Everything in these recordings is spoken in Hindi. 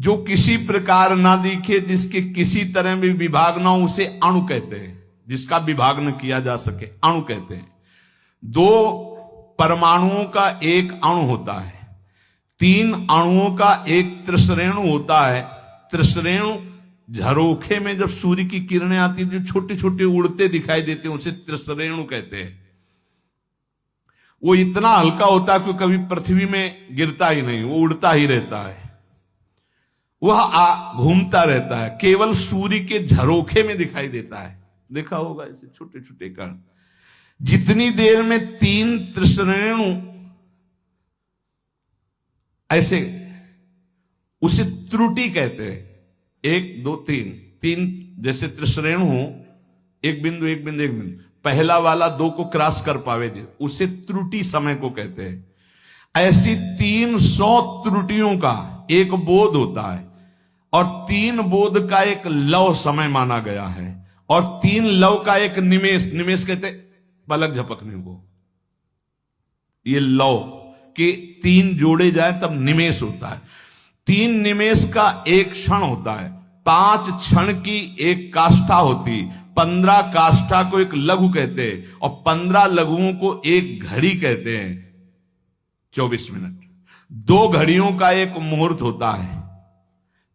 जो किसी प्रकार ना दिखे, जिसके किसी तरह भी विभाग ना हो, उसे अणु कहते हैं। जिसका विभाग न किया जा सके अणु कहते हैं। 2 परमाणुओं का एक अणु होता है, 3 अणुओं का एक त्रिश्रेणु होता है। त्रिश्रेणु झरोखे में जब सूर्य की किरणें आती जो छोटे छोटे उड़ते दिखाई देते हैं, उसे त्रिश्रेणु कहते हैं। वो इतना हल्का होता है कि कभी पृथ्वी में गिरता ही नहीं, वो उड़ता ही रहता है, वह घूमता रहता है, केवल सूर्य के झरोखे में दिखाई देता है। देखा होगा ऐसे छोटे छोटे कण। जितनी देर में 3 त्रिश्रेणु ऐसे, उसे त्रुटि कहते हैं। 1 2 3 जैसे त्रिश्रेणु हो, एक बिंदु एक बिंदु एक बिंदु, पहला वाला 2 को क्रॉस कर पावे, उसे त्रुटि समय को कहते हैं। ऐसी 300 त्रुटियों का एक बोध होता है, और 3 बोध का एक लव समय माना गया है, और 3 लव का एक निमेष, निमेष कहते पलक झपकने को। ये लव के 3 जोड़े जाए तब निमेष होता है। 3 निमेष का एक क्षण होता है, 5 क्षण की एक काष्ठा होती, 15 काष्ठा को एक लघु कहते हैं, और 15 लघुओं को एक घड़ी कहते हैं। 24 मिनट। 2 घड़ियों का एक मुहूर्त होता है।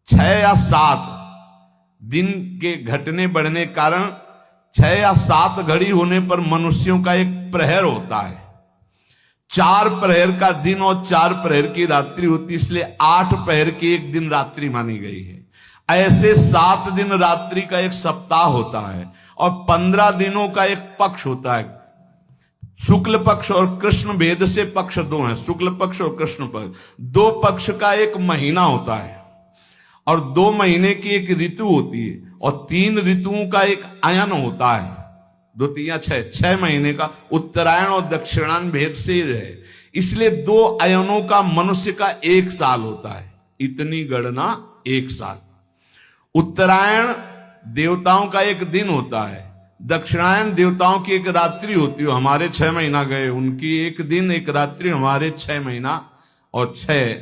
6 या 7 दिन के घटने बढ़ने कारण 6 या 7 घड़ी होने पर मनुष्यों का एक प्रहर होता है। 4 प्रहर का दिन और 4 प्रहर की रात्रि होती, इसलिए 8 प्रहर की एक दिन रात्रि मानी गई है। ऐसे 7 दिन रात्रि का एक सप्ताह होता है, और 15 दिनों का एक पक्ष होता है। शुक्ल पक्ष और कृष्ण भेद से पक्ष 2 हैं, शुक्ल पक्ष और कृष्ण पक्ष। 2 पक्ष का एक महीना होता है, और 2 महीने की एक ऋतु होती है, और 3 ऋतुओं का एक अयन होता है। 2 3 6 महीने का उत्तरायण और दक्षिणायन भेद से है, इसलिए 2 अयनों का मनुष्य का 1 साल होता है। इतनी गणना 1 साल। उत्तरायण देवताओं का एक दिन होता है, दक्षिणायन देवताओं की एक रात्रि होती है। हमारे 6 महीना गए, उनकी एक दिन एक रात्रि, हमारे 6 महीना और 6,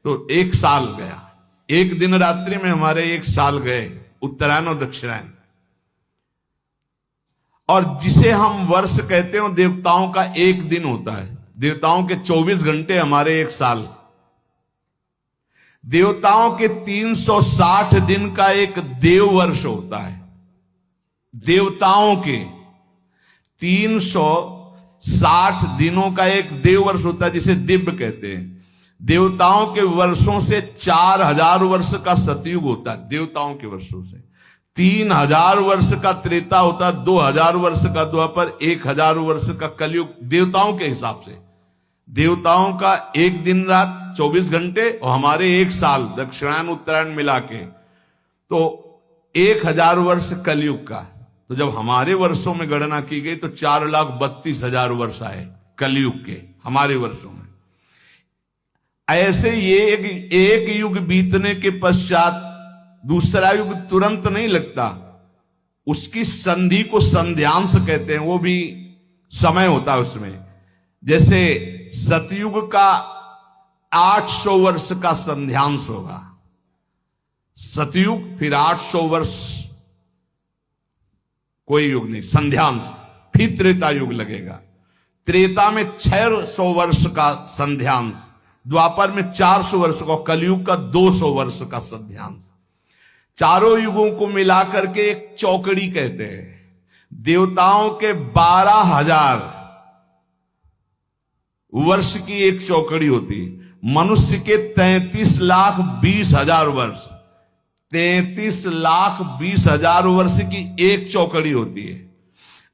तो 1 साल गया। एक दिन रात्रि में हमारे 1 साल गए, उत्तरायण और दक्षिणायन। और जिसे हम वर्ष कहते हैं, देवताओं का एक दिन होता है। देवताओं के 24 घंटे, हमारे 1 साल। देवताओं के 360 दिन का एक देव वर्ष होता है। देवताओं के 360 दिनों का एक देव वर्ष होता है, जिसे दिव्य कहते हैं। देवताओं के वर्षों से 4000 वर्ष का सतयुग होता है। देवताओं के वर्षों से 3000 वर्ष का त्रेता होता है, 2000 वर्ष का द्वापर, 1000 वर्ष का कलयुग। देवताओं के हिसाब से देवताओं का एक दिन रात 24 घंटे, और हमारे 1 साल दक्षिणायन उत्तरायण मिला के, तो 1000 वर्ष कलयुग का। तो जब हमारे वर्षों में गणना की गई तो 4,32,000 वर्ष आए कलयुग के हमारे वर्षों में। ऐसे ये एक युग बीतने के पश्चात दूसरा युग तुरंत नहीं लगता, उसकी संधि को संध्यांश कहते हैं। वो भी समय होता है उसमें। जैसे सतयुग का 800 वर्ष का संध्यांश होगा, सतयुग, फिर 800 वर्ष कोई युग नहीं, संध्यांश, फिर त्रेता युग लगेगा। त्रेता में 600 वर्ष का संध्यांश, द्वापर में 400 वर्ष का, कलयुग का 200 वर्ष का संध्यांश। चारों युगों को मिलाकर के एक चौकड़ी कहते हैं। देवताओं के 12,000 वर्ष की एक चौकड़ी होती, मनुष्य के 33,20,000 वर्ष, 33,20,000 वर्ष की एक चौकड़ी होती है।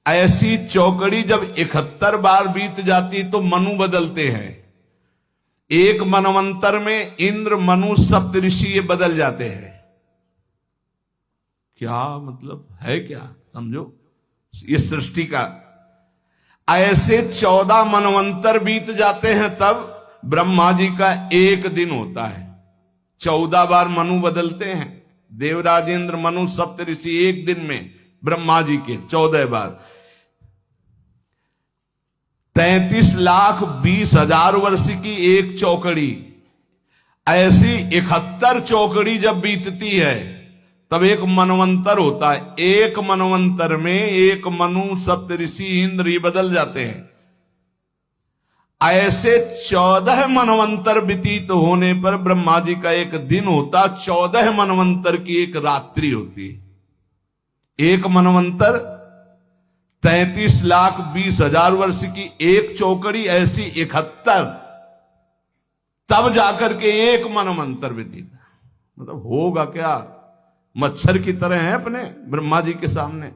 ऐसी चौकड़ी जब 71 बार बीत जाती तो मनु बदलते हैं। एक मनवंतर में इंद्र, मनु, सप्तऋषि ये बदल जाते हैं। क्या मतलब है, क्या समझो ये सृष्टि का। ऐसे 14 मनवंतर बीत जाते हैं, तब ब्रह्मा जी का एक दिन होता है। 14 बार मनु बदलते हैं, देवराजेंद्र, मनु, सप्तऋषि, एक दिन में ब्रह्मा जी के 14 बार। 33,20,000 वर्ष की एक चौकड़ी। ऐसी 71 चौकड़ी जब बीतती है तब एक मनवंतर होता है। एक मनवंतर में एक मनु, सप्तऋषि, इंद्र ये बदल जाते हैं। ऐसे 14 मनवंतर व्यतीत होने पर ब्रह्मा जी का एक दिन होता, 14 मनवंतर की एक रात्रि होती। एक मनवंतर 33,20,000 वर्ष की, एक चौकड़ी ऐसी 71, तब जाकर के एक मनवंतर व्यतीत। मतलब होगा क्या, मच्छर की तरह है अपने ब्रह्मा जी के सामने।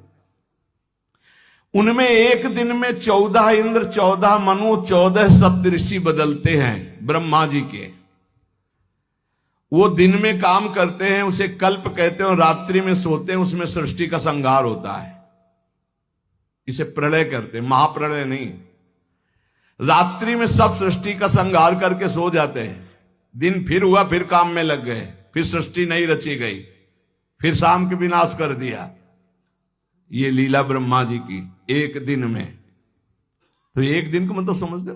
उनमें एक दिन में 14 इंद्र, 14 मनु, 14 सप्तऋषि बदलते हैं ब्रह्मा जी के। वो दिन में काम करते हैं, उसे कल्प कहते हैं, और रात्रि में सोते हैं, उसमें सृष्टि का संहार होता है। इसे प्रलय करते हैं, महाप्रलय नहीं। रात्रि में सब सृष्टि का संहार करके सो जाते हैं, दिन फिर हुआ, फिर काम में लग गए, फिर सृष्टि नहीं रची गई, फिर शाम के विनाश कर दिया। ये लीला ब्रह्मा जी की एक दिन में। तो एक दिन का मतलब समझ दो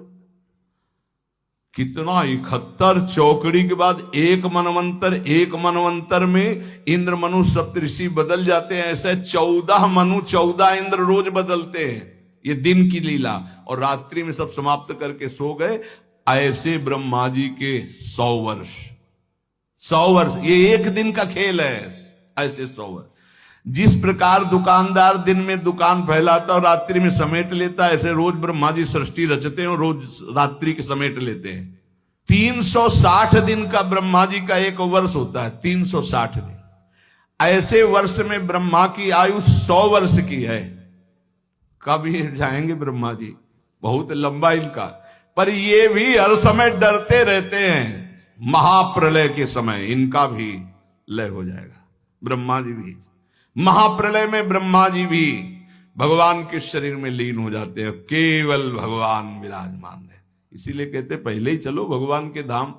कितना, 71 चौकड़ी के बाद एक मनवंतर, एक मनवंतर में इंद्र मनु सप्तऋषि बदल जाते हैं। ऐसे 14 मनु 14 इंद्र रोज बदलते हैं। ये दिन की लीला, और रात्रि में सब समाप्त करके सो गए। ऐसे ब्रह्मा जी के 100 वर्ष, 100 वर्ष, ये एक दिन का खेल है। ऐसे 100 वर्ष। जिस प्रकार दुकानदार दिन में दुकान फैलाता और रात्रि में समेट लेता, ऐसे रोज ब्रह्मा जी सृष्टि रचते हैं और रोज रात्रि के समेट लेते हैं। 360 दिन का ब्रह्मा जी का एक वर्ष होता है, 360 दिन। ऐसे वर्ष में ब्रह्मा की आयु 100 वर्ष की है। कब ये जाएंगे ब्रह्मा जी, बहुत लंबा इनका। पर ये भी हर समय डरते रहते हैं, महाप्रलय के समय इनका भी लय हो जाएगा। ब्रह्मा जी भी महाप्रलय में, ब्रह्मा जी भी भगवान के शरीर में लीन हो जाते हैं, केवल भगवान विराजमान है। इसीलिए कहते पहले ही चलो भगवान के धाम।